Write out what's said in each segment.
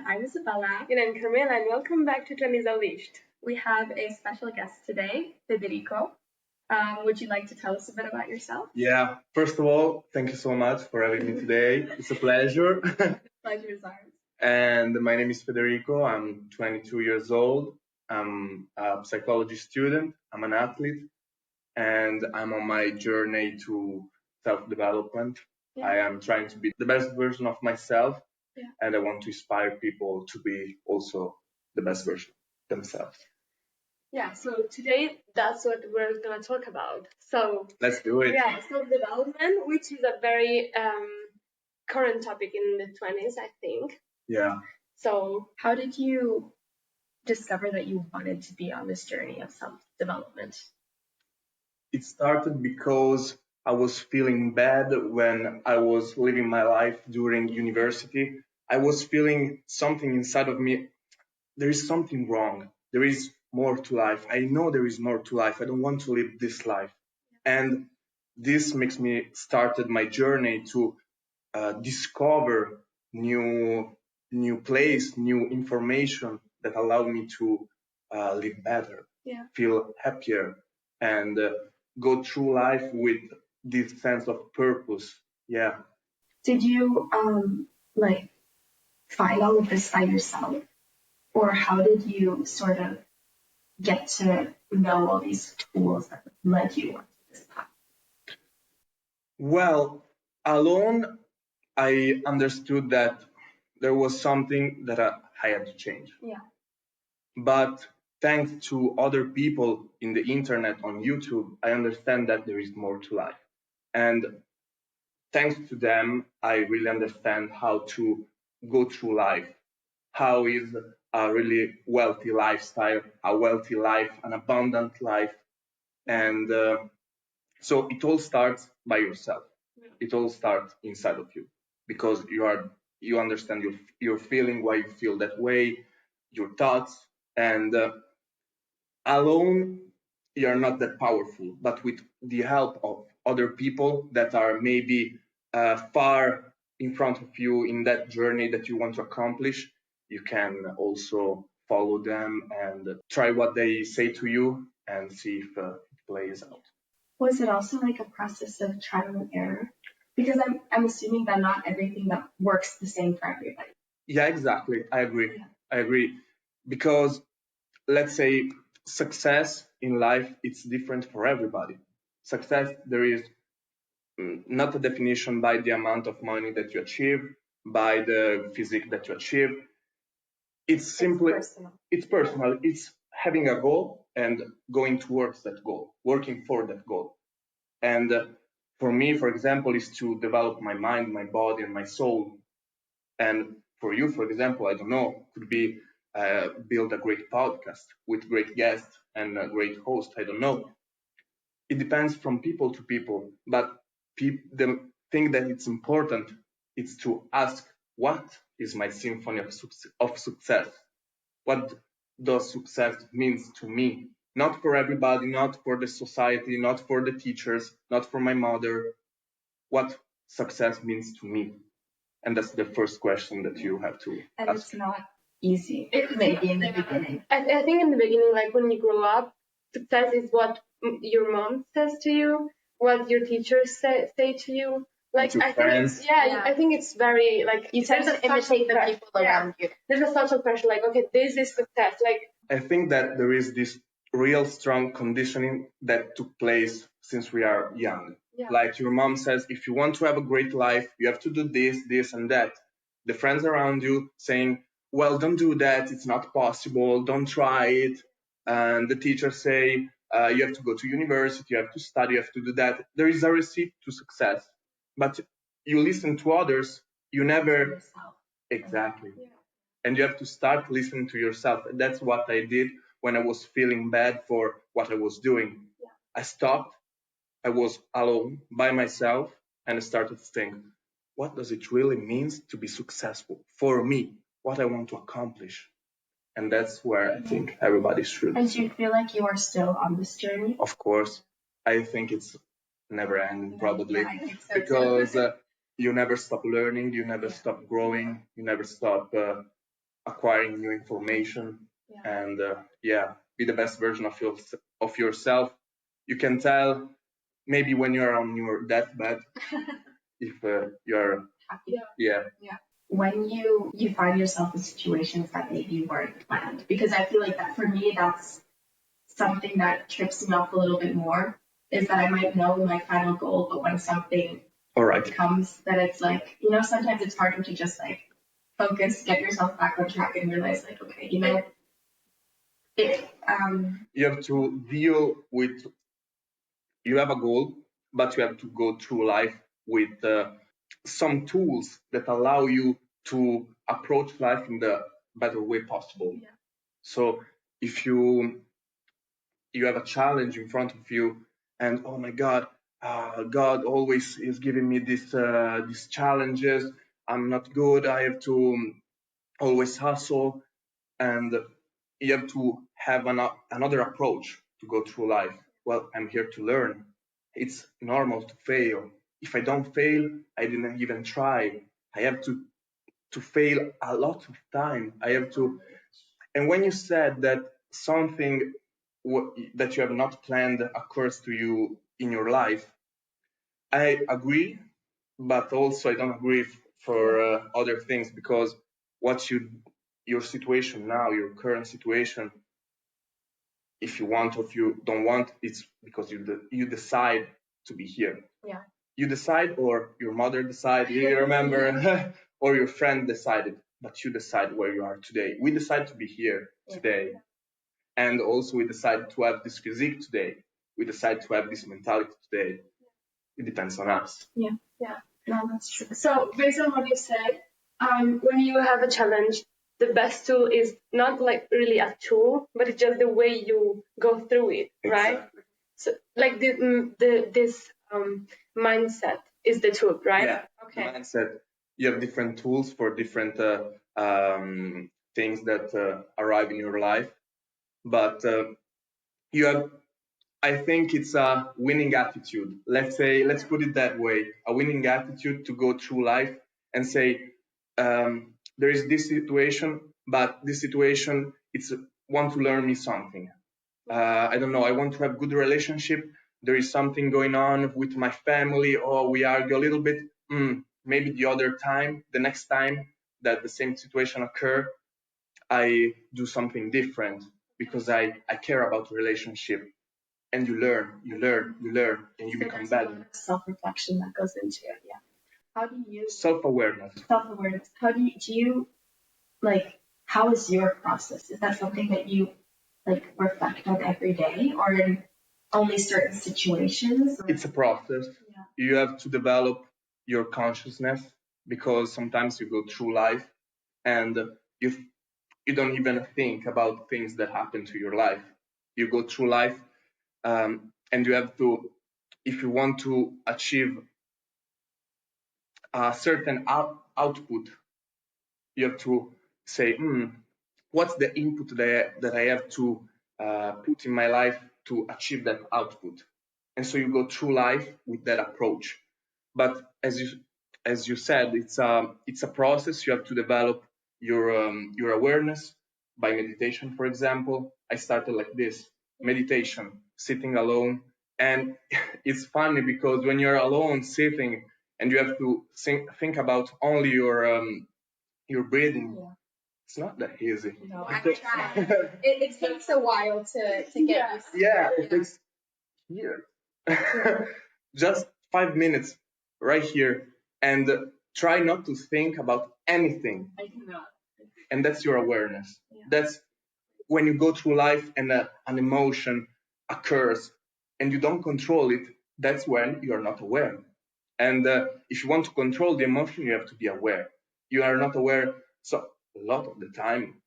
I'm Isabella. And I'm Carmela, and welcome back to 20s Unleashed. We have a special guest today, Federico. Would you like to tell us a bit about yourself? Yeah, first of all, thank you so much for having me today. It's a pleasure. Pleasure is ours. And my name is Federico. I'm 22 years old. I'm a psychology student. I'm an athlete. And I'm on my journey to self-development. Yeah. I am trying to be the best version of myself. Yeah. And I want to inspire people to be also the best version of themselves. Yeah, so today that's what we're going to talk about. So let's do it. Yeah, self-development, which is a very current topic in the 20s, I think. Yeah. So how did you discover that you wanted to be on this journey of self-development? It started because I was feeling bad when I was living my life during university. I was feeling something inside of me. There is something wrong. There is more to life. I know there is more to life. I don't want to live this life. And this makes me started my journey to discover new place, new information that allow me to live better, feel happier, and go through life with this sense of purpose. Yeah. Did you find all of this by yourself, or how did you sort of get to know all these tools that led you onto this path? Well, alone, I understood that there was something that I had to change. Yeah. But thanks to other people in the internet, on YouTube, I understand that there is more to life. And thanks to them, I really understand how to go through life. How is a really wealthy lifestyle, a wealthy life, an abundant life. And so it all starts by yourself. It all starts inside of you because you understand your feeling, why you feel that way, your thoughts, and alone you're not that powerful. But with the help of other people that are maybe far in front of you in that journey that you want to accomplish, you can also follow them and try what they say to you and see if it plays out. Was it also like a process of trial and error? Because I'm assuming that not everything that works the same for everybody. Yeah, exactly. I agree. Because let's say success in life, it's different for everybody. Success, there is not a definition by the amount of money that you achieve, by the physique that you achieve. It's simply, it's personal. It's having a goal and going towards that goal, working for that goal. And for me, for example, is to develop my mind, my body, and my soul. And for you, for example, I don't know, could be build a great podcast with great guests and a great host. I don't know. It depends from people to people. But the thing that it's important is to ask, what is my symphony of success? What does success means to me? Not for everybody, not for the society, not for the teachers, not for my mother. What success means to me? And that's the first question that you have to and ask. It's not easy, maybe in the beginning. I think in the beginning, like when you grow up, success is what your mom says to you, what your teachers say to you. Like I friends. think, I think it's very like you tend to imitate the people around you. There's a social pressure, like okay, this is success. Like I think that there is this real strong conditioning that took place since we are young. Yeah. Like your mom says, if you want to have a great life, you have to do this, this, and that. The friends around you saying, well, don't do that, it's not possible, don't try it. And the teachers say, you have to go to university, you have to study, you have to do that. There is a receipt to success. But you listen to others, you never... Exactly. Yeah. And you have to start listening to yourself. And that's what I did when I was feeling bad for what I was doing. Yeah. I stopped. I was alone by myself and I started to think, what does it really mean to be successful for me? What I want to accomplish. And that's where I think everybody should. And do you feel like you are still on this journey? Of course. I think it's never ending, probably. Yeah, I think so because you never stop learning, you never stop growing, you never stop acquiring new information, and be the best version of yourself. You can tell maybe when you're on your deathbed if you're happy. Yeah. When you find yourself in situations that maybe weren't planned, because I feel like that for me, that's something that trips me up a little bit more, is that I might know my final goal, but when something All right. comes, that it's like, sometimes it's harder to just like focus, get yourself back on track, and realize like, okay, You have to deal with. You have a goal, but you have to go through life with some tools that allow you to approach life in the better way possible. Yeah. So if you have a challenge in front of you, and oh my God, God always is giving me these challenges. I'm not good. I have to always hustle, and you have to have another approach to go through life. Well, I'm here to learn. It's normal to fail. If I don't fail, I didn't even try. I have to fail a lot of time. I have to. And when you said that something that you have not planned occurs to you in your life, I agree, but also I don't agree for other things, because your situation now, your current situation, if you want or if you don't want, it's because you decide to be here. Yeah. You decide, or your mother decided, you remember, or your friend decided, but you decide where you are today. We decide to be here today. And also we decide to have this physique today. We decide to have this mentality today. It depends on us. Yeah. No, that's true. So based on what you said, when you have a challenge, the best tool is not like really a tool, but it's just the way you go through it, right? Exactly. So like this mindset is the tool, right? Yeah. Okay. Mindset. You have different tools for different things that arrive in your life, but you have. I think it's a winning attitude. Let's put it that way: a winning attitude to go through life and say, there is this situation, but this situation it's want to learn me something. I don't know. I want to have good relationship. There is something going on with my family, or we argue a little bit. Maybe the next time that the same situation occur, I do something different, because I care about relationship. And you learn, and you become better. Self-reflection that goes into it. Yeah. How do you Self-awareness. How do you like? How is your process? Is that something that you like reflect on every day, or in only certain situations? Or? It's a process. Yeah. You have to develop your consciousness, because sometimes you go through life and you don't even think about things that happen to your life. You go through life, and you have to, if you want to achieve a certain output, you have to say, what's the input that I have to put in my life to achieve that output? And so you go through life with that approach. But as you said, it's a process. You have to develop your awareness by meditation, for example. I started like this: meditation, sitting alone, and it's funny because when you're alone sitting and you have to think about only your breathing. Yeah. It's not that easy. No, I tried. It takes a while to get used to. Yeah, it takes years. Just 5 minutes right here, and try not to think about anything. I cannot. And that's your awareness. Yeah. That's when you go through life and an emotion occurs and you don't control it. That's when you are not aware. And if you want to control the emotion, you have to be aware. You are not aware. So a lot of the time,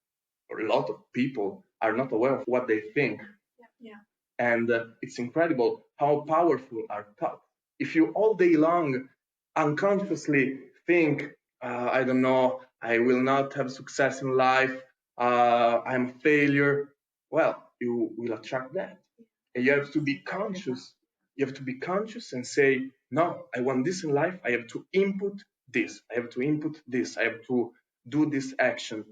or a lot of people are not aware of what they think. Yeah. And it's incredible how powerful are thoughts. If you all day long unconsciously think, I don't know, I will not have success in life, I'm a failure, well, you will attract that. And you have to be conscious. You have to be conscious and say, no, I want this in life. I have to input this. I have to input this. I have to do this action.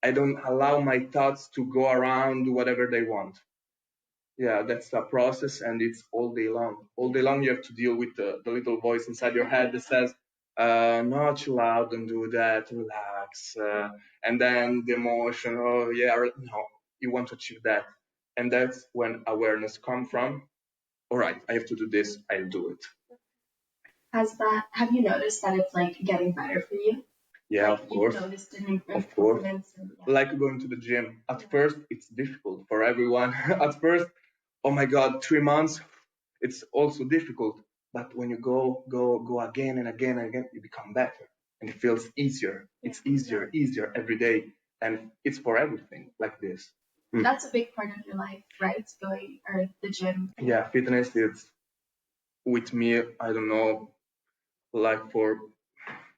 I don't allow my thoughts to go around, do whatever they want. Yeah, that's a process, and it's all day long. All day long, you have to deal with the little voice inside your head that says, no, chill out, don't do that, relax. And then the emotion, oh, yeah, no, you want to achieve that. And that's when awareness comes from. All right, I have to do this, I'll do it. Have you noticed that it's like getting better for you? Yeah, like of course. You've noticed an Of course. improvements. And, Like going to the gym. At first, it's difficult for everyone. At first, oh my God, 3 months, it's also difficult. But when you go again and again and again, you become better. And it feels easier. It's easier every day. And it's for everything like this. That's a big part of your life, right? Going or the gym. Yeah, fitness is with me, I don't know, like for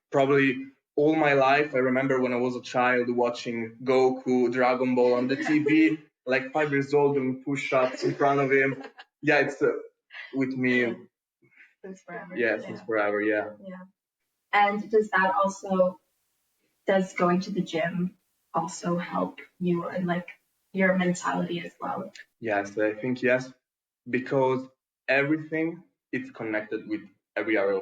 probably all my life. I remember when I was a child watching Goku, Dragon Ball on the TV, like 5 years old, doing push-ups in front of him. Yeah, it's with me. Since forever. Yeah, since forever. Yeah. Yeah. And does going to the gym also help you and like your mentality as well? Yes, I think yes, because everything is connected with every area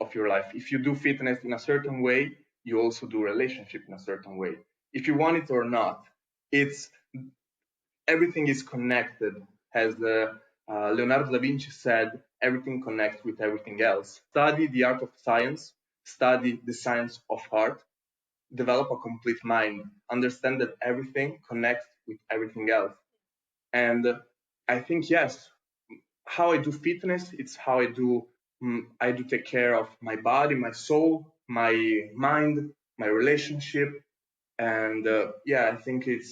of your life. If you do fitness in a certain way, you also do relationship in a certain way. If you want it or not, it's everything is connected. As Leonardo da Vinci said, everything connects with everything else. Study the art of science, study the science of art, develop a complete mind, understand that everything connects with everything else. And I think, yes, how I do fitness, it's how I do take care of my body, my soul, my mind, my relationship, and yeah, I think it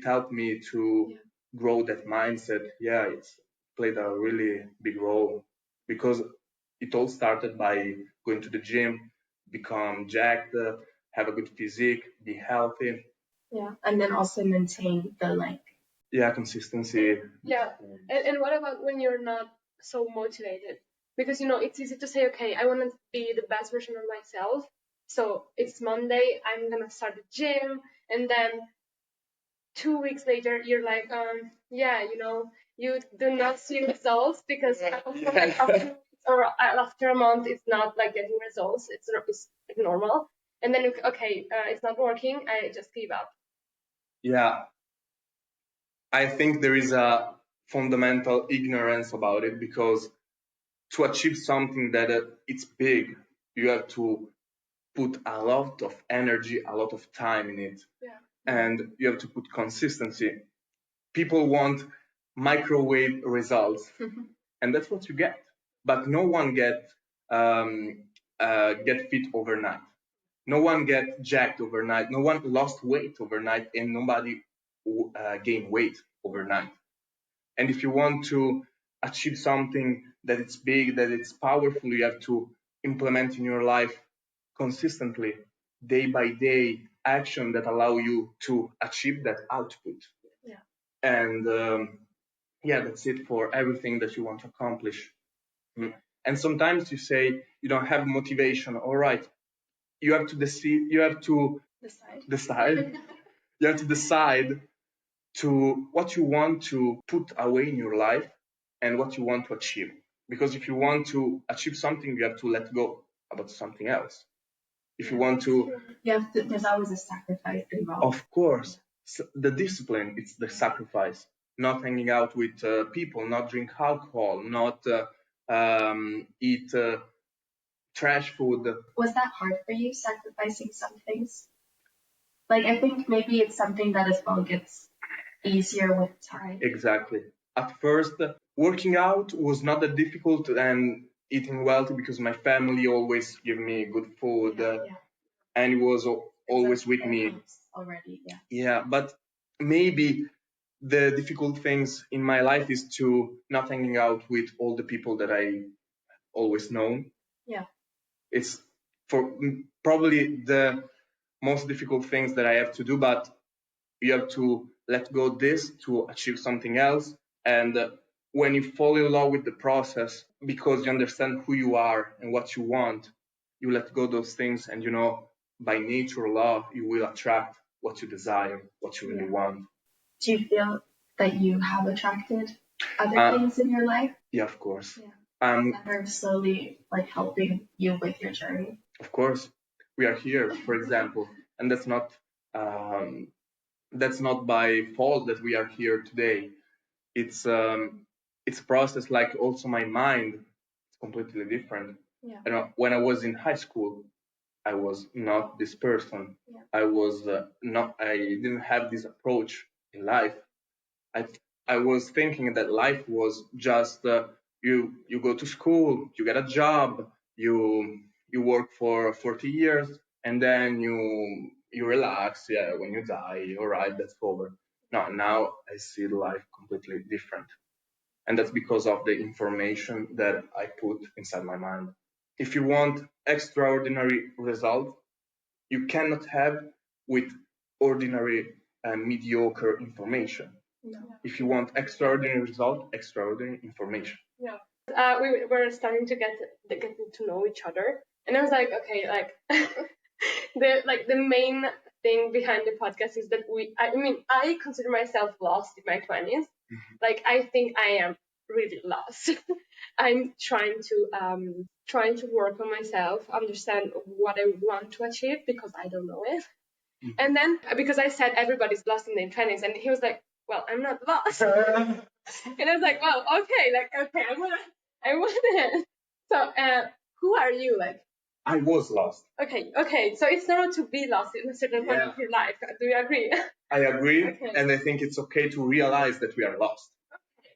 helped me to grow that mindset. Yeah, it's played a really big role because it all started by going to the gym, become jacked, have a good physique, be healthy. Yeah, and then also maintain the Consistency. Yeah, and what about when you're not so motivated? Because it's easy to say, okay, I want to be the best version of myself. So it's Monday, I'm gonna start the gym, and then 2 weeks later, you're like, yeah, you do not see results because after 2 weeks or after a month, it's not like getting results. It's normal. And then, okay, it's not working. I just give up. Yeah, I think there is a fundamental ignorance about it because to achieve something that it's big, you have to put a lot of energy, a lot of time in it. Yeah. And you have to put consistency. People want microwave results, and that's what you get. But no one get fit overnight. No one get jacked overnight. No one lost weight overnight, and nobody gained weight overnight. And if you want to achieve something that it's big, that it's powerful, you have to implement in your life consistently, day by day, action that allow you to achieve that output. Yeah. And that's it for everything that you want to accomplish. And sometimes you say you don't have motivation. All right, you have to decide. You have to decide. You have to decide to what you want to put away in your life and what you want to achieve. Because if you want to achieve something, you have to let go about something else. If you want to, there's always a sacrifice involved. Of course, the discipline, it's the sacrifice. Not hanging out with people, not drink alcohol, not eat trash food. Was that hard for you, sacrificing some things? Like, I think maybe it's something that as well gets easier with time. Exactly. At first, working out was not that difficult and eating well because my family always give me good food and it was always with me. Already, yeah. Yeah, but maybe the difficult things in my life is to not hanging out with all the people that I always know. Yeah. It's for probably the most difficult things that I have to do, but you have to let go this to achieve something else. And when you fall in love with the process, because you understand who you are and what you want, you let go those things, and by nature law, you will attract what you desire, what you really want. Do you feel that you have attracted other things in your life? Yeah, of course. That are slowly like helping you with your journey. Of course, we are here, for example, and that's not by fault that we are here today. It's a process. Like also my mind is completely different. And when I was in high school, I was not this person. I was not. I didn't have this approach in life. I was thinking that life was just you go to school, you get a job, you work for 40 years, and then you relax. Yeah, when you die, all right, that's over. No, now I see life completely different, and that's because of the information that I put inside my mind. If you want extraordinary results, you cannot have with ordinary and mediocre information. If you want extraordinary result, extraordinary information. We were starting to get to know each other, and I was like, okay, like the main thing behind the podcast is that I consider myself lost in my 20s. Like I think I am really lost. I'm trying to work on myself, understand what I want to achieve because I don't know it. And then because I said everybody's lost in their 20s, and he was like, well, I'm not lost. And I was like, well, okay, I want it. So, who are you? Like, I was lost. Okay. So it's normal to be lost in a certain point of your life. Do you agree? I agree, and I think it's okay to realize that we are lost.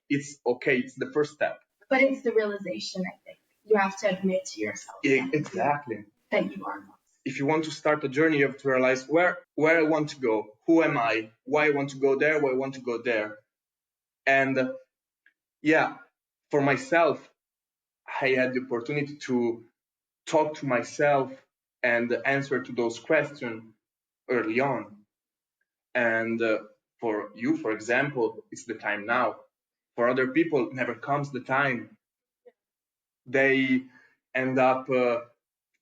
It's okay. It's the first step. But it's the realization, I think. You have to admit to yourself exactly that you are lost. If you want to start a journey, you have to realize where I want to go, who am I, why I want to go there, why I want to go there. And for myself, I had the opportunity to talk to myself and answer to those questions early on. And for you, for example, it's the time now. For other people, never comes the time. They end up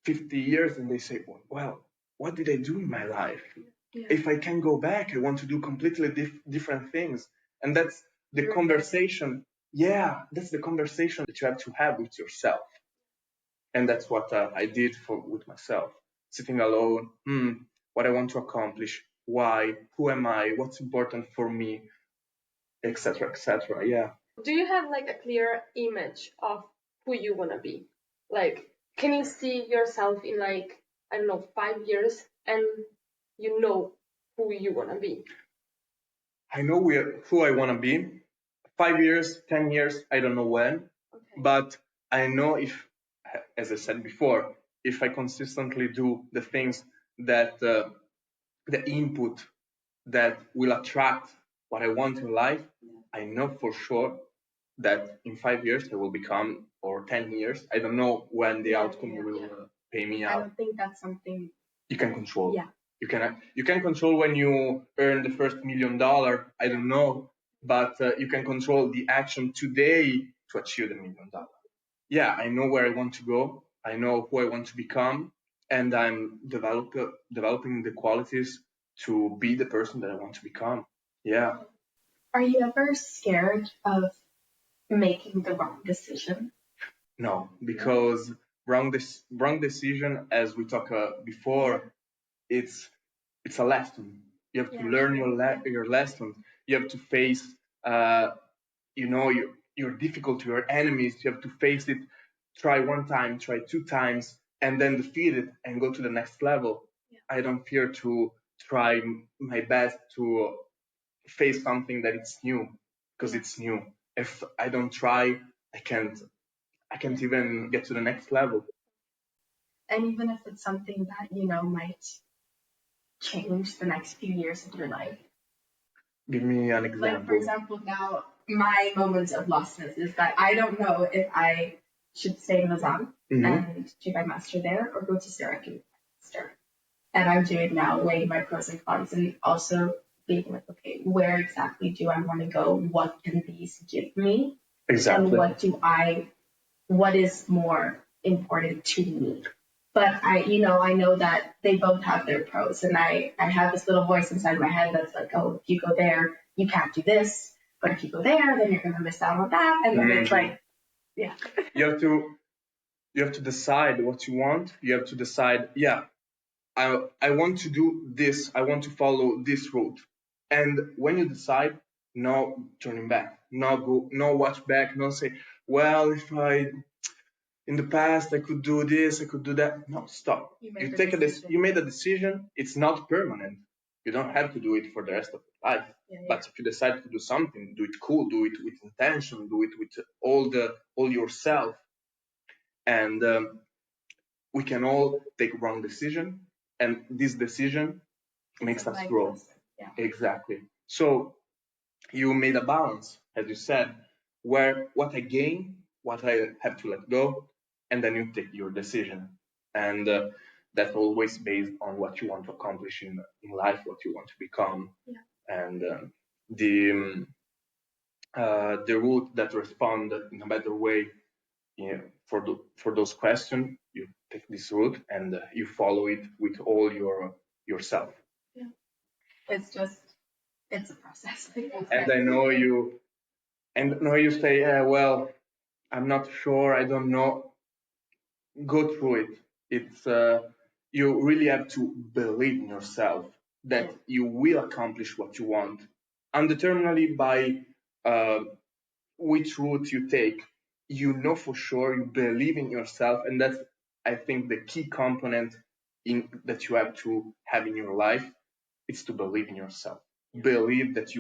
50 years and they say, well, what did I do in my life? If I can go back, I want to do completely different things. And that's the conversation. Yeah, that's the conversation that you have to have with yourself. And that's what I did with myself. Sitting alone, what I want to accomplish, why, who am I, what's important for me, etc., etc. Yeah. Do you have like a clear image of who you want to be? Like, can you see yourself in like, I don't know, 5 years and you know who you want to be? I know who I want to be. 5 years, 10 years, I don't know when. But I know if, as I said before, if I consistently do the things that, the input that will attract what I want in life, I know for sure that in 5 years I will become, or 10 years, I don't know when the outcome will pay me out. I don't think that's something you can control. Yeah. You can control when you earn the first $1 million. I don't know, but you can control the action today to achieve the $1 million. Yeah, I know where I want to go. I know who I want to become, and I'm developing the qualities to be the person that I want to become. Yeah. Are you ever scared of making the wrong decision? No, because wrong decision, as we talked before, it's a lesson. You have to learn your lesson. You have to face, your difficulty, your enemies. You have to face it. Try one time, try 2 times, and then defeat it and go to the next level. I don't fear to try my best to face something that it's new, because it's new. If I don't try, I can't even get to the next level. And even if it's something that, might change the next few years of your life. Give me an example. Like, for example, now my moments of lostness is that I don't know if I should stay in Lausanne and do my master there or go to Syracuse master. And I'm doing now, weighing my pros and cons and also being like, okay, where exactly do I want to go? What can these give me? Exactly. And what is more important to me? But I know that they both have their pros, and I have this little voice inside my head that's like, oh, if you go there, you can't do this, but if you go there, then you're gonna miss out on that, and then it's like, yeah. You have to decide what you want. You have to decide, yeah, I want to do this. I want to follow this route. And when you decide, no turning back, no watch back, no say, well, if I in the past I could do this, I could do that. No, stop. You take a decision. You made a decision. It's not permanent. You don't have to do it for the rest of your life. Yeah. But if you decide to do something, do it cool, do it with intention, do it with all yourself. And we can all take wrong decision, and this decision makes us grow. Yeah. Exactly. So you made a balance, as you said, where what I gain, what I have to let go, and then you take your decision. And that's always based on what you want to accomplish in life, what you want to become. Yeah. And the route that respond in a better way, for those questions, you take this route and you follow it with all yourself. Yeah. It's a process. And I know you say, well, I'm not sure, I don't know. Go through it. It's you really have to believe in yourself that you will accomplish what you want, undeterminedly by which route you take. You know for sure, you believe in yourself, and that's, I think, the key component that you have to have in your life. It's to believe in yourself. Believe that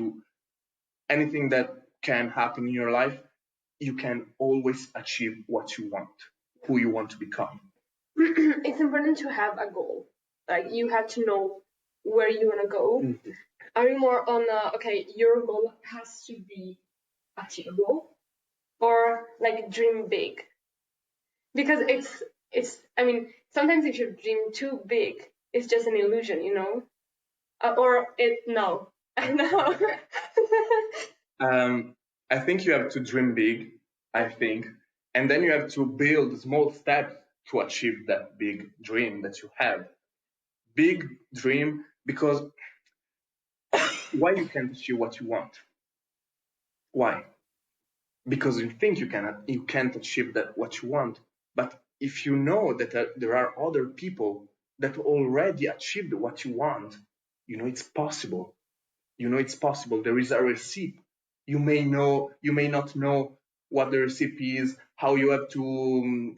anything that can happen in your life, you can always achieve what you want, who you want to become. It's important to have a goal. Like, you have to know where you want to go. Mm-hmm. Are you more on okay, your goal has to be achievable, or like dream big? Because it's I mean, sometimes if you dream too big, it's just an illusion, or no. I know. I think you have to dream big, I think, and then you have to build small steps to achieve that big dream that you have. Big dream, because why you can't achieve what you want? Why? Because you think you can't achieve that what you want. But if you know that there are other people that already achieved what you want, it's possible. It's possible. There is a recipe. You may not know what the recipe is, how you have to,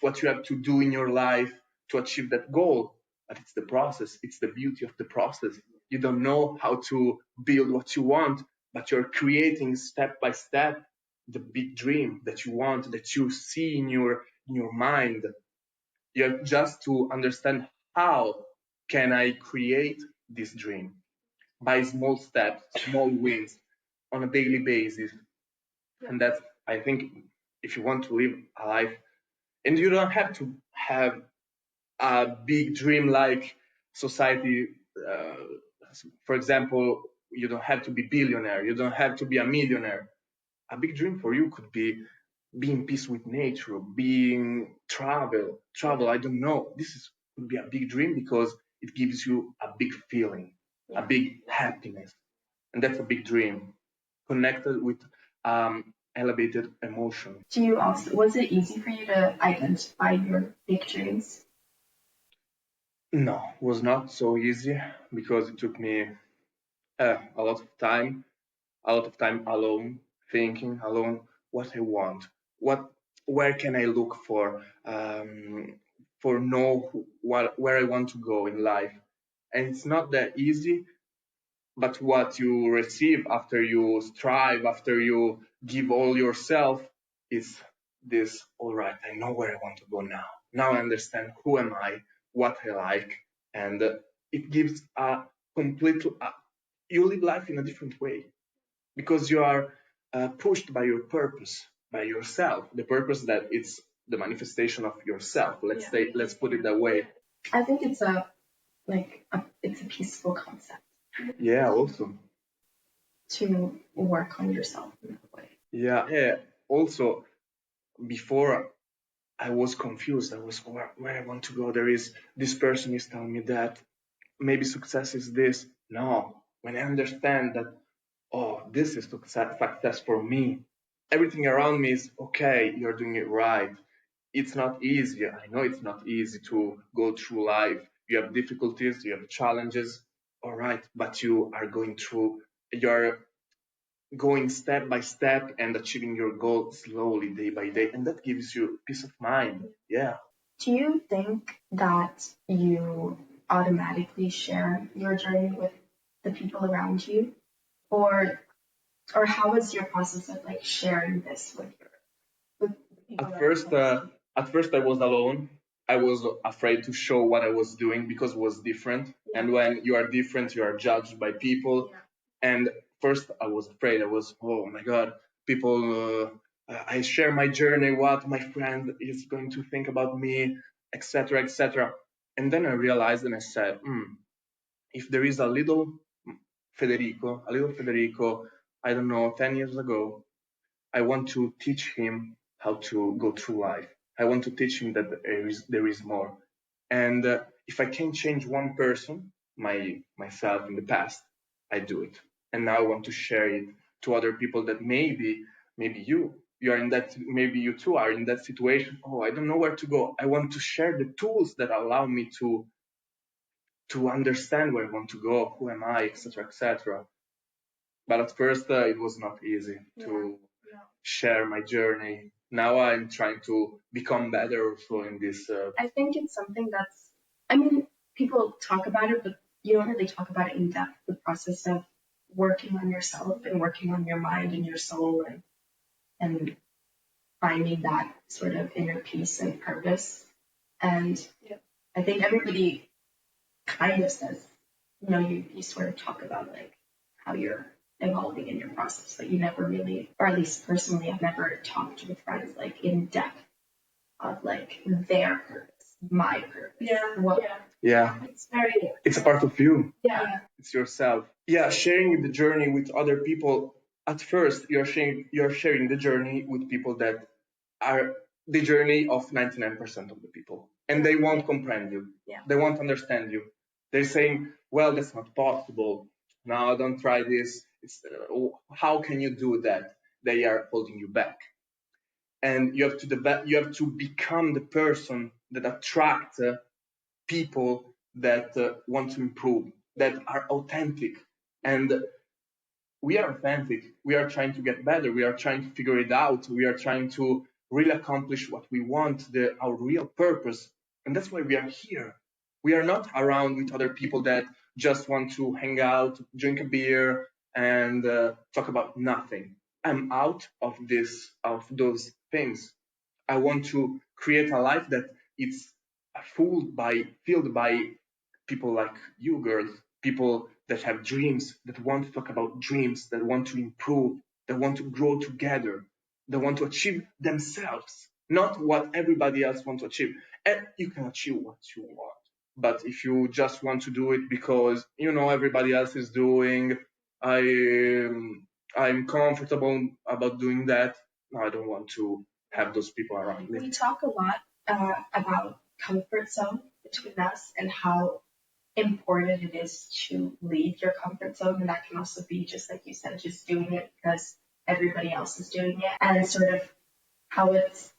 what you have to do in your life to achieve that goal. But it's the process. It's the beauty of the process. You don't know how to build what you want, but you're creating step by step the big dream that you want, that you see in your mind. You have just to understand, how can I create this dream? By small steps, small wins on a daily basis. And that's, I think, if you want to live a life, and you don't have to have a big dream like society, for example, you don't have to be billionaire, you don't have to be a millionaire. A big dream for you could be in peace with nature, travel, I don't know. Could be a big dream because it gives you a big feeling, a big happiness. And that's a big dream, connected with elevated emotion. Was it easy for you to identify your big dreams? No, it was not so easy, because it took me a lot of time alone, thinking alone what I want, where can I look for know where I want to go in life. And it's not that easy, but what you receive after you strive, after you give all yourself, is this: all right, I know where I want to go now. Now I understand who am I, what I like, and it gives a complete. You live life in a different way, because you are pushed by your purpose, by yourself. The purpose that it's the manifestation of yourself. Let's put it that way. I think it's it's a peaceful concept. Yeah, also to work on yourself in that way. Yeah. Also, before I was confused. I was where I want to go. There is this person is telling me that maybe success is this. No, when I understand that, oh, this is success for me, everything around me is okay. You're doing it right. It's not easy. I know it's not easy to go through life. You have difficulties, you have challenges. All right, but you are going through. You're going step by step and achieving your goal slowly, day by day, and that gives you peace of mind. Yeah. Do you think that you automatically share your journey with the people around you, or how is your process of like sharing this with people At that first, are close? at first I was alone. I was afraid to show what I was doing because it was different. Yeah. And when you are different, you are judged by people. Yeah. And first, I was afraid. I was, oh my God, people. I share my journey. What my friend is going to think about me, etc., etc. And then I realized, and I said, if there is a little Federico, I don't know, 10 years ago, I want to teach him how to go through life. I want to teach him that there is more. And if I can change one person, myself in the past, I do it. And now I want to share it to other people that maybe you are in that, maybe you too are in that situation. Oh, I don't know where to go. I want to share the tools that allow me to understand where I want to go, who am I, etc., etc. But at first, it was not easy to share my journey. Now I'm trying to become better also in this. I think it's something that's, I mean, people talk about it, but you don't really talk about it in depth. The process of working on yourself and working on your mind and your soul, and finding that sort of inner peace and purpose. And I think everybody kind of says, you sort of talk about like how you're evolving in your process, but you never really, or at least personally, I've never talked with friends like in depth of like their purpose, my purpose. Yeah, it's a part of you. Yeah. It's yourself. Yeah, sharing the journey with other people. At first, you're sharing the journey with people that are the journey of 99% of the people, and they won't comprehend you. Yeah. They won't understand you. They're saying, "Well, that's not possible. No, don't try this. How can you do that?" They are holding you back, and you have to become the person that attract people that want to improve, that are authentic. And we are authentic. We are trying to get better. We are trying to figure it out. We are trying to really accomplish what we want, our real purpose. And that's why we are here. We are not around with other people that just want to hang out, drink a beer, and talk about nothing. I'm out of those things. I want to create a life that it's filled by people like you, girls, people that have dreams, that want to talk about dreams, that want to improve, that want to grow together, that want to achieve themselves, not what everybody else wants to achieve. And you can achieve what you want. But if you just want to do it because everybody else is doing, I'm comfortable about doing that. No, I don't want to have those people around me. We talk a lot about comfort zone between us and how important it is to leave your comfort zone. And that can also be just like you said, just doing it because everybody else is doing it. And sort of how it's,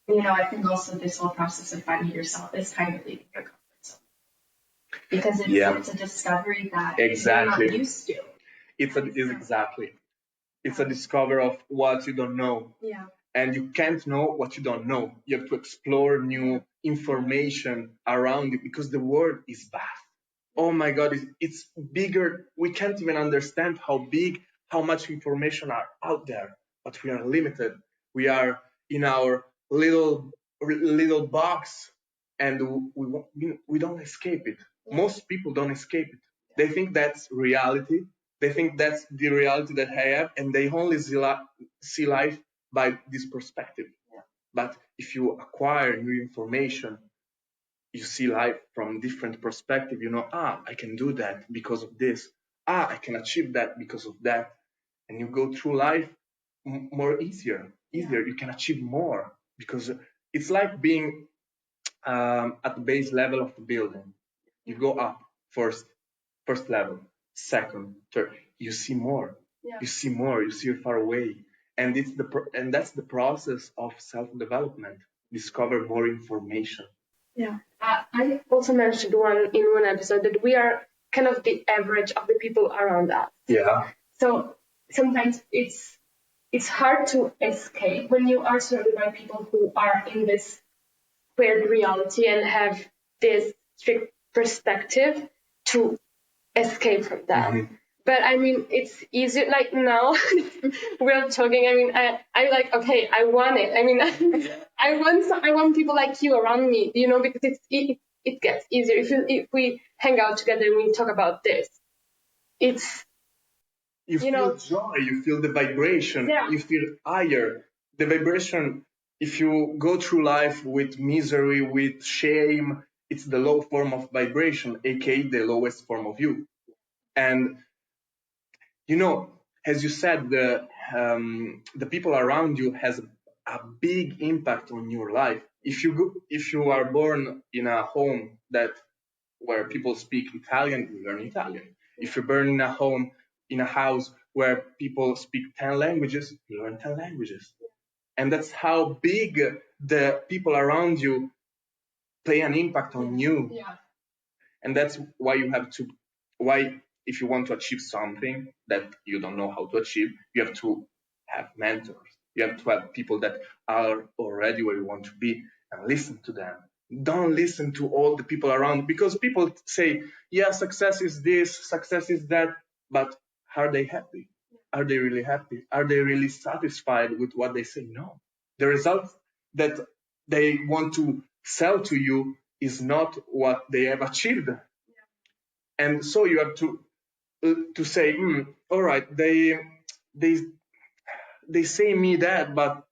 I think also this whole process of finding yourself is kind of leaving your comfort zone. Because it's a discovery that you're not used to. It's a discover of what you don't know. Yeah. And you can't know what you don't know. You have to explore new information around it because the world is vast. Oh my God, it's bigger. We can't even understand how much information are out there, but we are limited. We are in our little box, and we don't escape it. Most people don't escape it. They think that's reality. They think that's the reality that I have, and they only see life by this perspective. But if you acquire new information, you see life from different perspective. I can do that because of this. I can achieve that because of that. And you go through life more easier. You can achieve more because it's like being at the base level of the building. You go up first level, second, third. You see more. Yeah. You see more. You see far away, and and that's the process of self development. Discover more information. Yeah. I also mentioned in one episode that we are kind of the average of the people around us. Yeah. So sometimes it's hard to escape when you are surrounded by people who are in this weird reality and have this strict perspective to escape from that. Mm-hmm. But I mean, it's easier. Like now, we're talking. I mean, I like, okay, I want it. I mean, I want people like you around me, you know, because it gets easier if we hang out together and we talk about this. It's you feel joy, you feel the vibration, you feel higher. The vibration, if you go through life with misery, with shame, it's the low form of vibration, aka the lowest form of you. And as you said, the people around you has a big impact on your life. If you are born in a home where people speak Italian, you learn Italian. If you're born in a house where people speak 10 languages, you learn 10 languages. And that's how big the people around you play an impact on you. Yeah. And that's why if you want to achieve something that you don't know how to achieve, you have to have mentors. You have to have people that are already where you want to be and listen to them. Don't listen to all the people around, because people say, yeah, success is this, success is that, but are they happy? Are they really happy? Are they really satisfied with what they say? No. The results that they want to sell to you is not what they have achieved. And so you have to say, all right, they say me that, but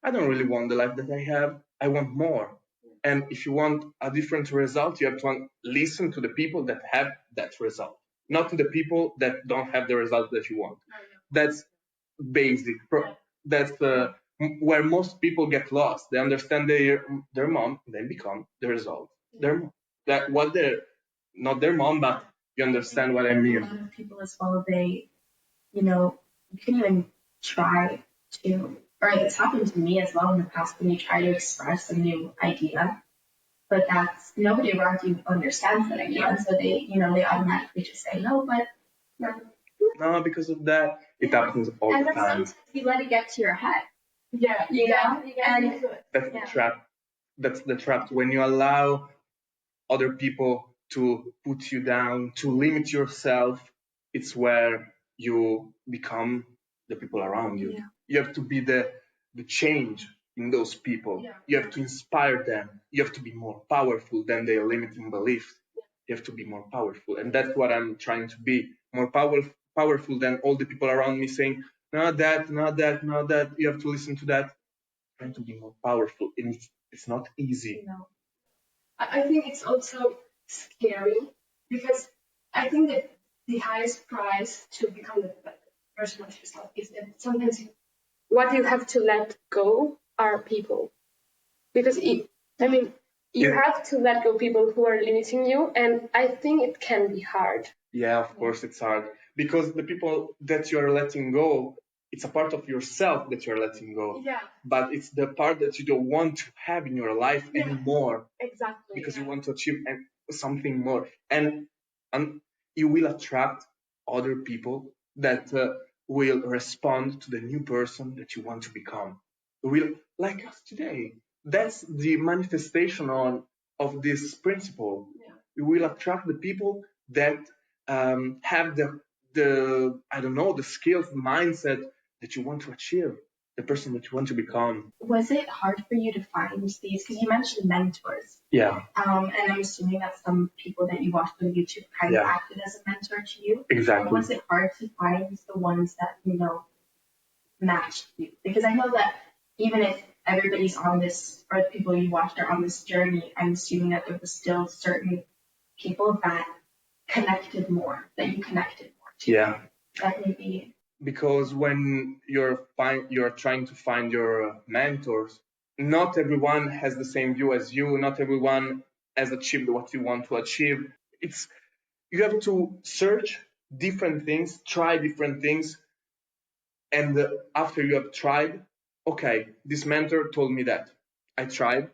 I don't really want the life that I have. I want more. And if you want a different result, you have to listen to the people that have that result, not to the people that don't have the result that you want. That's basic. That's where most people get lost. They understand their mom, they become the result. Their mom. That what they're not their mom, but you understand what I mean. A lot of people as well, they, you can even try to, or it's happened to me as well in the past when you try to express a new idea, but that's nobody around you understands that idea, and so they automatically just say no, but no, because of that, it happens all the time. Sometimes you let it get to your head. Yeah, and that's the trap. That's the trap when you allow other people to put you down, to limit yourself. It's where you become the people around you. Yeah. You have to be the change in those people. Yeah. You have to inspire them. You have to be more powerful than their limiting beliefs. You have to be more powerful, and that's what I'm trying to be, more powerful than all the people around me saying, not that, not that, not that. You have to listen to that. I'm trying to be more powerful, and it's not easy. No. I think it's also scary, because I think that the highest price to become the person of yourself is that sometimes what you have to let go are people, because you have to let go people who are limiting you, and I think it can be hard. Yeah, of course it's hard, because the people that you're letting go, it's a part of yourself that you're letting go. Yeah. But it's the part that you don't want to have in your life anymore. Exactly. Because you want to achieve something more. And you will attract other people that will respond to the new person that you want to become. Will, like us today. That's the manifestation of this principle. Yeah. You will attract the people that have the I don't know, the skills, the mindset that you want to achieve, the person that you want to become. Was it hard for you to find these? Because you mentioned mentors. Yeah. And I'm assuming that some people that you watched on YouTube kind of acted as a mentor to you. Exactly. Was it hard to find the ones that, matched you? Because I know that even if everybody's on this, or the people you watched are on this journey, I'm assuming that there was still certain people that connected more, that you connected more to. Yeah. That maybe. Because when you're trying to find your mentors, not everyone has the same view as you. Not everyone has achieved what you want to achieve. It's you have to search different things, try different things, and after you have tried, okay, this mentor told me that. I tried.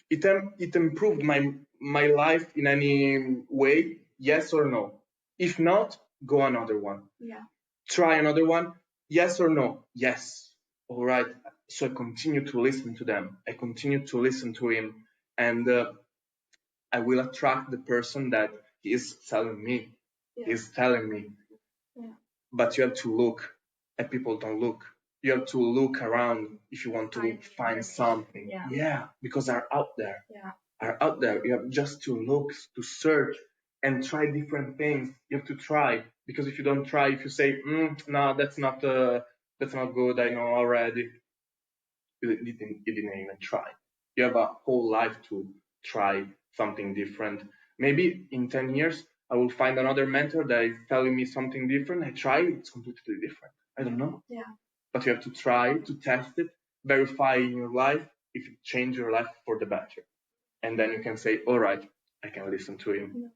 It improved my life in any way, yes or no? If not, go another one. Yeah. Try another one, yes or no? Yes. All right. So I continue to listen to them. I continue to listen to him, and I will attract the person that he is telling me. Yeah. He's telling me. Yeah. But you have to look, and people don't look. You have to look around if you want to find something. Yeah, because they're out there. Yeah. Are out there. You have just to look, to search, and try different things. You have to try, because if you don't try, if you say, "No, that's not good. I know already," you didn't even try. You have a whole life to try something different. Maybe in 10 years, I will find another mentor that is telling me something different. I try, it's completely different. I don't know. Yeah. But you have to try to test it, verify in your life if it changed your life for the better. And then you can say, all right, I can listen to him.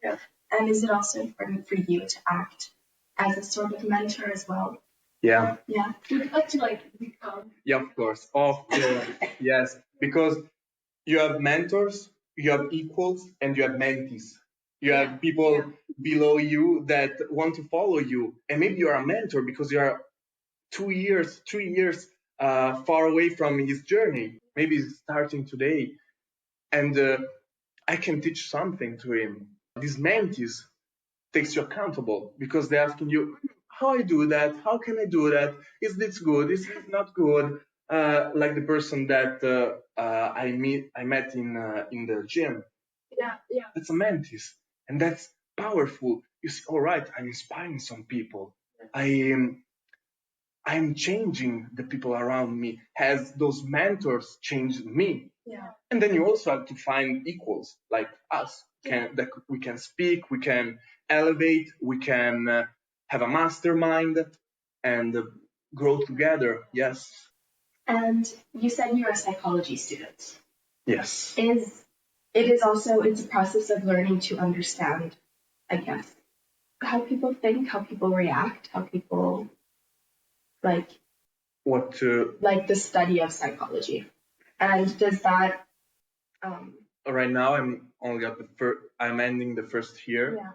Yeah. And is it also important for you to act as a sort of mentor as well? Yeah. Yeah. Would you like to become? Yeah, of course. Of course. Yes. Because you have mentors, you have equals, and you have mentees. You have people below you that want to follow you. And maybe you're a mentor because you are 2 years, 3 years far away from his journey. Maybe he's starting today. And I can teach something to him. These mentees takes you accountable because they're asking you, how I do that? How can I do that? Is this good? Is this not good? Like the person that I met in the gym. Yeah. Yeah. That's a mentis, and that's powerful. You see, all right, I'm inspiring some people. I'm changing the people around me. Has those mentors changed me? Yeah. And then you also have to find equals like us. That we can speak, we can elevate, we can have a mastermind and grow together. Yes. And you said you're a psychology student. Yes. It's a process of learning to understand, I guess, how people think, how people react, how people like the study of psychology. And does that right now I'm only at I'm ending the first year. Yeah.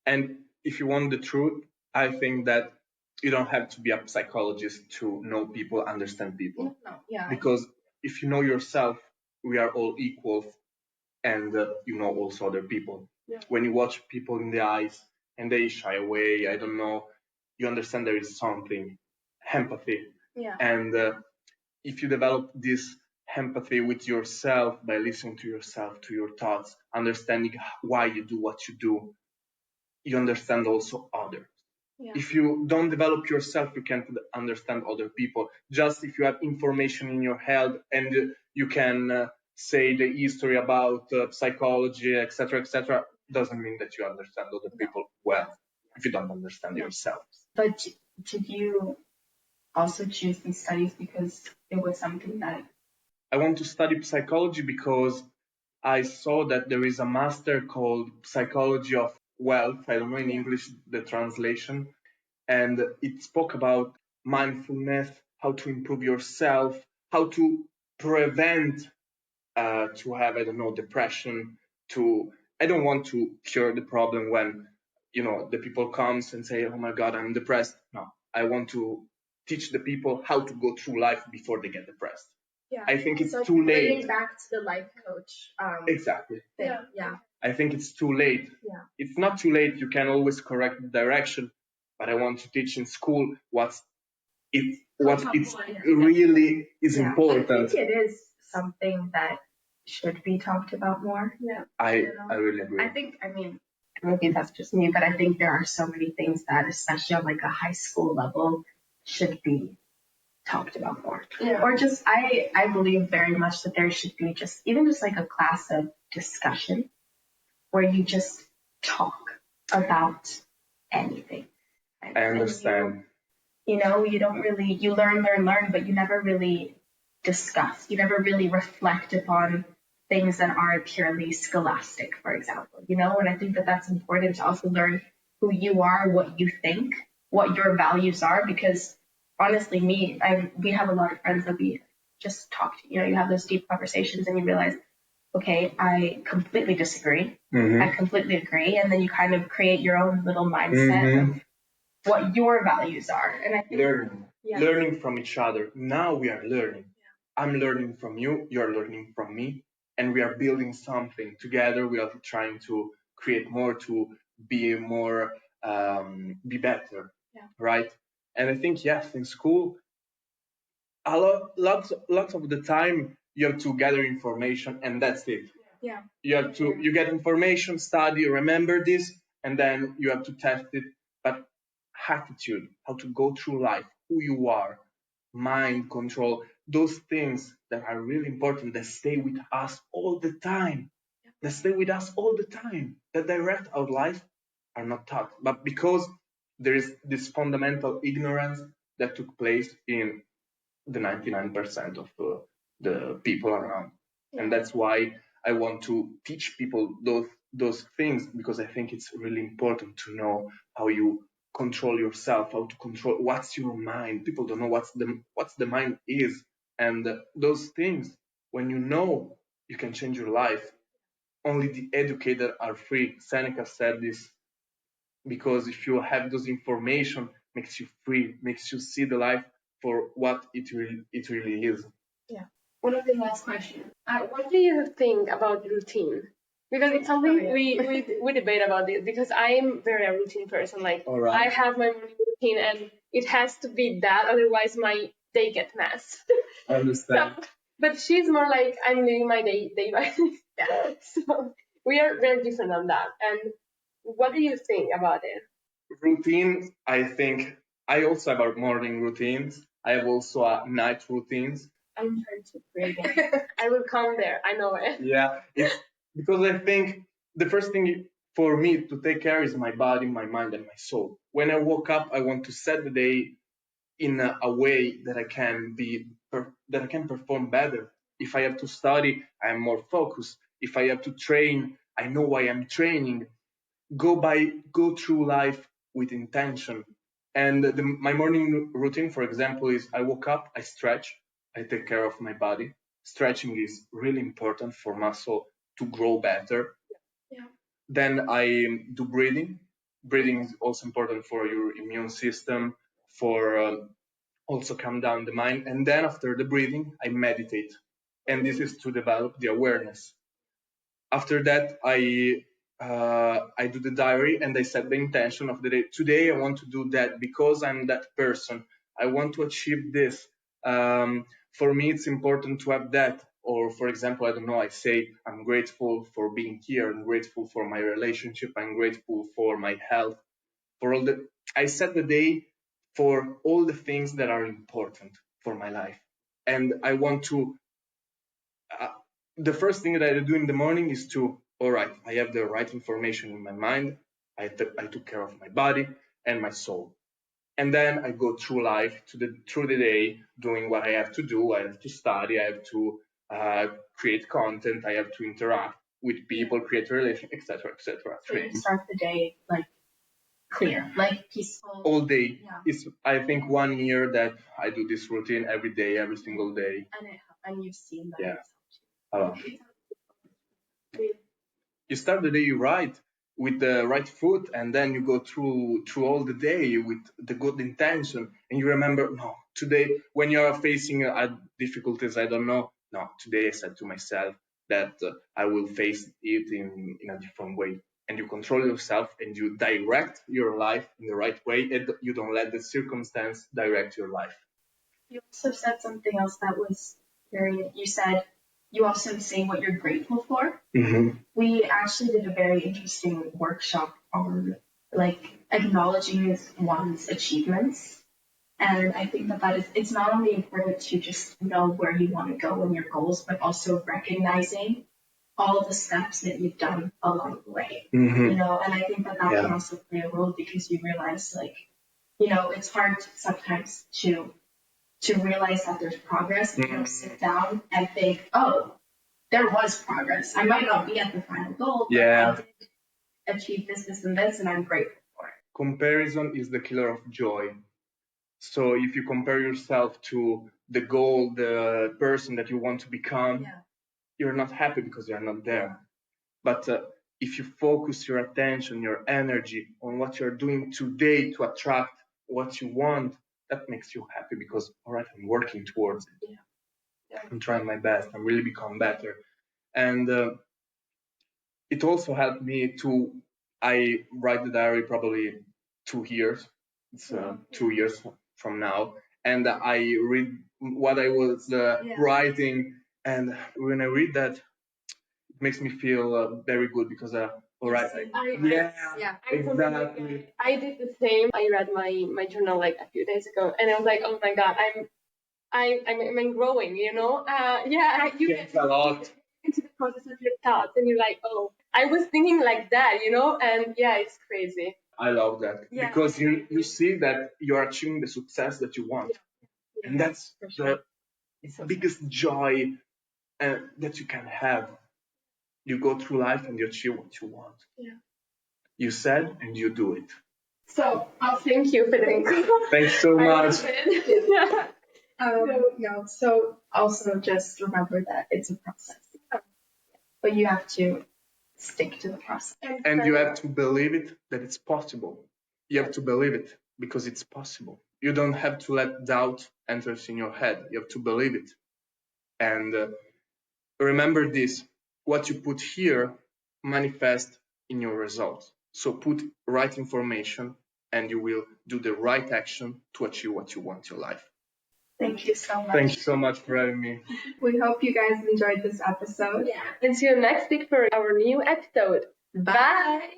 And if you want the truth, I think that you don't have to be a psychologist to know people, understand people. No. Yeah. Because if you know yourself, we are all equal, and you know also other people. Yeah. When you watch people in the eyes and they shy away, I don't know, you understand there is something, empathy. Yeah. And if you develop this empathy with yourself by listening to yourself, to your thoughts, understanding why you do what you do, you understand also others. Yeah. If you don't develop yourself, you can't understand other people. Just if you have information in your head and you can say the history about psychology, etc., doesn't mean that you understand other people well. If you don't understand yourself. But did you also choose these studies because it was something that I want to study psychology because I saw that there is a master called Psychology of Wealth. I don't know in English the translation. And it spoke about mindfulness, how to improve yourself, how to prevent to have, I don't know, depression. I don't want to cure the problem when, the people comes and say, oh my God, I'm depressed. No, I want to teach the people how to go through life before they get depressed. Yeah. I think it's so too late. Bringing back to the life coach. Exactly. Thing. Yeah. I think it's too late. Yeah. It's not too late. You can always correct the direction, but I want to teach in school what it's really is important. I think it is something that should be talked about more. Yeah. I really agree. Maybe that's just me, but I think there are so many things that, especially on a high school level, should be talked about more. Yeah. Or just, I believe very much that there should be just a class of discussion where you just talk about anything. I understand. You don't really, you learn, but you never really discuss. You never really reflect upon things that are purely scholastic, for example, and I think that that's important to also learn who you are, what you think, what your values are, because honestly, we have a lot of friends that we just talk to, you have those deep conversations and you realize, okay, I completely disagree. I completely agree. And then you kind of create your own little mindset of what your values are. And I think learning from each other. Now we are learning. I'm learning from you, you're learning from me, and we are building something together. We are trying to create more, to be more, be better, right? And I think, yes, in school, lots of the time you have to gather information and that's it. You get information, study, remember this, and then you have to test it. But attitude, how to go through life, who you are, mind control, those things that are really important, that stay with us all the time, that direct our life, are not taught. But because there is this fundamental ignorance that took place in the 99% of the people around. And that's why I want to teach people those things, because I think it's really important to know how you control yourself, how to control what's your mind. People don't know what's the mind is, and those things, when you know, you can change your life. Only the educated are free. Seneca said this, because if you have those information, makes you free, makes you see the life for what it really is. Yeah. One of the last questions. What do you think about routine? Because it's something we debate about this, because I'm very a routine person. Like, I have my morning routine and it has to be that, otherwise my day gets messed. I understand. But she's more like, I'm living my day by day. So we are very different on that. And what do you think about it? Routine, I think I also have morning routines. I have also night routines. I'm trying to create it. I will come there. I know it. Yeah, it's because I think the first thing for me to take care is my body, my mind, and my soul. When I woke up, I want to set the day in a way that I can perform better. If I have to study, I am more focused. If I have to train, I know why I'm training. Go through life with intention. And my morning routine, for example, is I woke up, I stretch, I take care of my body. Stretching is really important for muscle to grow better. Yeah. Then I do breathing. Breathing is also important for your immune system, for also calm down the mind. And then after the breathing, I meditate. And this is to develop the awareness. After that, I do the diary and I set the intention of the day. Today, I want to do that because I'm that person. I want to achieve this. For me, it's important to have that. Or, for example, I don't know, I say I'm grateful for being here. I'm grateful for my relationship. I'm grateful for my health. I set the day for all the things that are important for my life. And I want to the first thing that I do in the morning is all right, I have the right information in my mind. I took care of my body and my soul. And then I go through life through the day, doing what I have to do. I have to study. I have to create content. I have to interact with people, create relations, etc., etc. So you start the day like clear, like peaceful. All day. Yeah. It's, I think, 1 year that I do this routine every day, every single day. And you've seen that. Yeah. You start the day right with the right foot, and then you go through all the day with the good intention, and you remember, no, today when you are facing difficulties, I don't know, no, today I said to myself that I will face it in a different way. And you control yourself and you direct your life in the right way, and you don't let the circumstance direct your life. You also said something else that was you said you also say what you're grateful for. Mm-hmm. We actually did a very interesting workshop on like acknowledging one's achievements. And I think that it's not only important to just know where you want to go and your goals, but also recognizing all of the steps that you've done along the way. Mm-hmm. And I think that can also play a role, because you realize, like, it's hard sometimes to to realize that there's progress, and sit down and think, oh, there was progress. I might not be at the final goal, but I did achieve this, this, and this, and I'm grateful for it. Comparison is the killer of joy. So if you compare yourself to the goal, the person that you want to become, you're not happy because you're not there. But if you focus your attention, your energy on what you're doing today to attract what you want, that makes you happy because, all right, I'm working towards it. I'm trying my best. I'm really become better. And it also helped me I write the diary probably 2 years. It's 2 years from now. And I read what I was writing. And when I read that, it makes me feel very good because, all right. Exactly. I did the same. I read my journal like a few days ago, and I was like, oh my God, I'm growing, you know? You get a lot into the process of your thoughts, and you're like, oh, I was thinking like that, you know? And it's crazy. I love that because you see that you're achieving the success that you want. And that's the biggest joy that you can have. You go through life and you achieve what you want. You said and you do it. So, thank you, Federico. Thanks so much. So also just remember that it's a process. But you have to stick to the process. And you have to believe it that it's possible. You have to believe it because it's possible. You don't have to let doubt enter in your head. You have to believe it. And remember this, what you put here manifests in your results. So put right information and you will do the right action to achieve what you want in your life. Thank you so much. Thank you so much for having me. We hope you guys enjoyed this episode. And see you next week for our new episode. Bye.